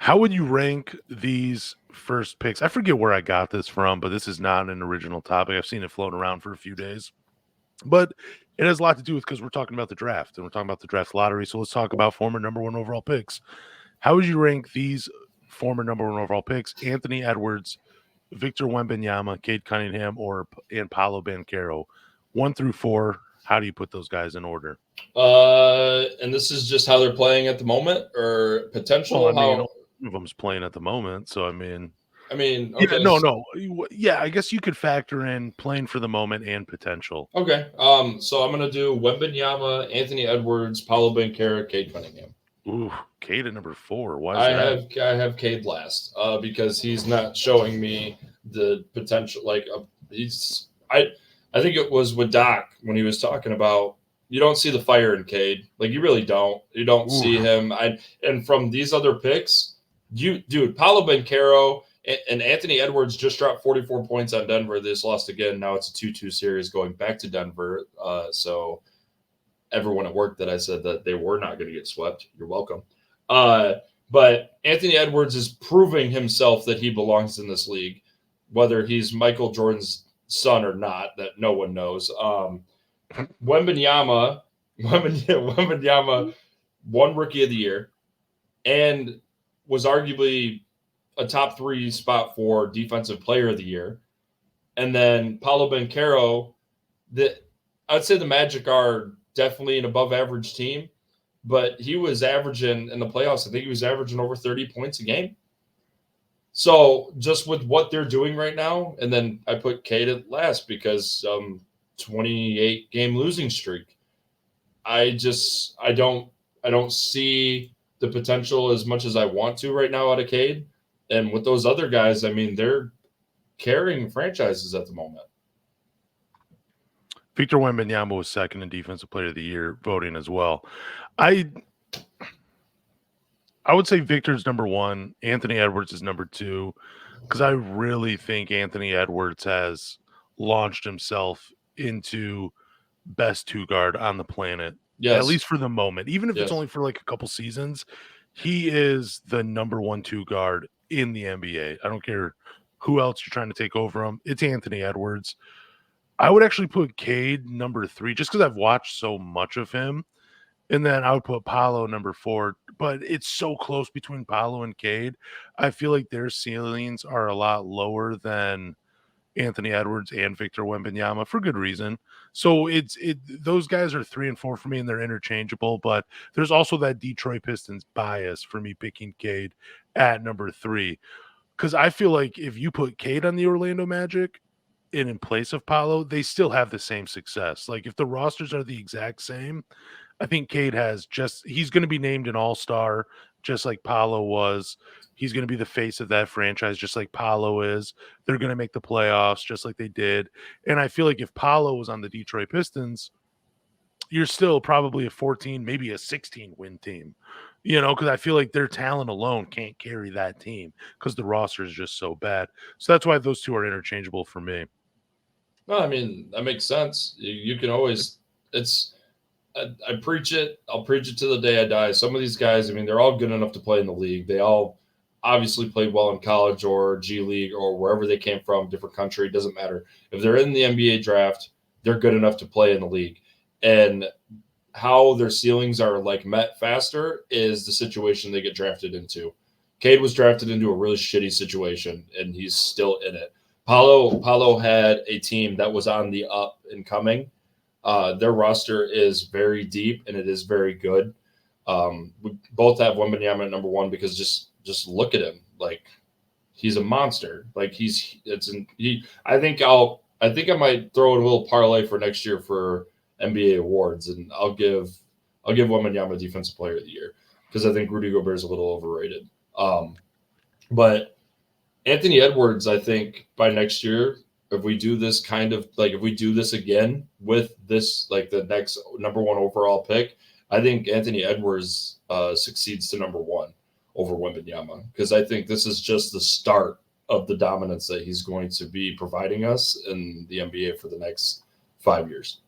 How would you rank these first picks? I forget where I got this from, but this is not an original topic. I've seen it floating around for a few days. But it has a lot to do with because we're talking about the draft and we're talking about the draft lottery. So let's talk about former number one overall picks. How would you rank these former number one overall picks? Anthony Edwards, Victor Wembanyama, Cade Cunningham, and Paolo Banchero, 1 through 4. How do you put those guys in order? And this is just how they're playing at the moment, or Well, I potential. mean, How one of them's playing at the moment, so I mean, I mean, yeah, okay, no, yeah. I guess you could factor in playing for the moment and potential. okay. So I'm gonna do Wembanyama, Anthony Edwards, Paolo Banchero, Cade Cunningham. Ooh, Cade at number 4. Why is I that? have I have Cade last, because he's not showing me the potential. Like he's I think it was with Doc when he was talking about you don't see the fire in Cade. Like you really don't. You don't Ooh, see him. And from these other picks, dude, Paolo Banchero and Anthony Edwards just dropped 44 points on Denver. They just lost again. Now it's a 2-2 series going back to Denver. So everyone at work that I said that they were not going to get swept. You're welcome. Uh, but Anthony Edwards is proving himself that he belongs in this league, whether he's Michael Jordan's son or not, that no one knows. Wembanyama, Wembanyama won Rookie of the Year and was arguably a top 3 spot for Defensive Player of the Year. And then Paulo Banchero, I'd say the Magic are definitely an above average team, but he was averaging in the playoffs. I think he was averaging over 30 points a game. So just with what they're doing right now, and then I put Cade at last because 28 game losing streak. I don't see the potential as much as I want to right now out of Cade. And with those other guys, I mean, they're carrying franchises at the moment. Victor Wembanyama was second in Defensive Player of the Year voting as well. I I would say Victor's number 1. Anthony Edwards is number 2 because I really think Anthony Edwards has launched himself into best 2 guard on the planet, at Yes. least for the moment. Even if it's Yes. only for like a couple seasons, he is the number 1 2 guard in the NBA. I don't care who else you're trying to take over him. It's Anthony Edwards. I would actually put Cade number 3 just because I've watched so much of him. And then I would put Paolo number 4, but it's so close between Paolo and Cade. I feel like their ceilings are a lot lower than Anthony Edwards and Victor Wembanyama for good reason. So those guys are 3 and 4 for me, and they're interchangeable. But there's also that Detroit Pistons bias for me picking Cade at number 3 because I feel like if you put Cade on the Orlando Magic and in place of Paolo, they still have the same success. Like if the rosters are the exact same, I think Cade he's going to be named an all-star just like Paolo was. He's going to be the face of that franchise just like Paolo is. They're going to make the playoffs just like they did. And I feel like if Paolo was on the Detroit Pistons, you're still probably a 14, maybe a 16 win team. Because I feel like their talent alone can't carry that team because the roster is just so bad. So that's why those two are interchangeable for me. No, I mean that makes sense. You can always. It's I preach it. I'll preach it to the day I die. Some of these guys, I mean, they're all good enough to play in the league. They all obviously played well in college or G League or wherever they came from, different country. Doesn't matter. If they're in the NBA draft, they're good enough to play in the league. And how their ceilings are like met faster is the situation they get drafted into. Cade was drafted into a really shitty situation, and he's still in it. Paulo had a team that was on the up and coming. Their roster is very deep and it is very good. We both have Wembanyama at number 1 because just look at him, like he's a monster. Like I think I might throw in a little parlay for next year for NBA awards, and I'll give Wembanyama Defensive Player of the Year because I think Rudy Gobert is a little overrated. But Anthony Edwards, I think by next year, if we do this if we do this again with this like the next number 1 overall pick, I think Anthony Edwards succeeds to number 1 over Wembanyama because I think this is just the start of the dominance that he's going to be providing us in the NBA for the next 5 years.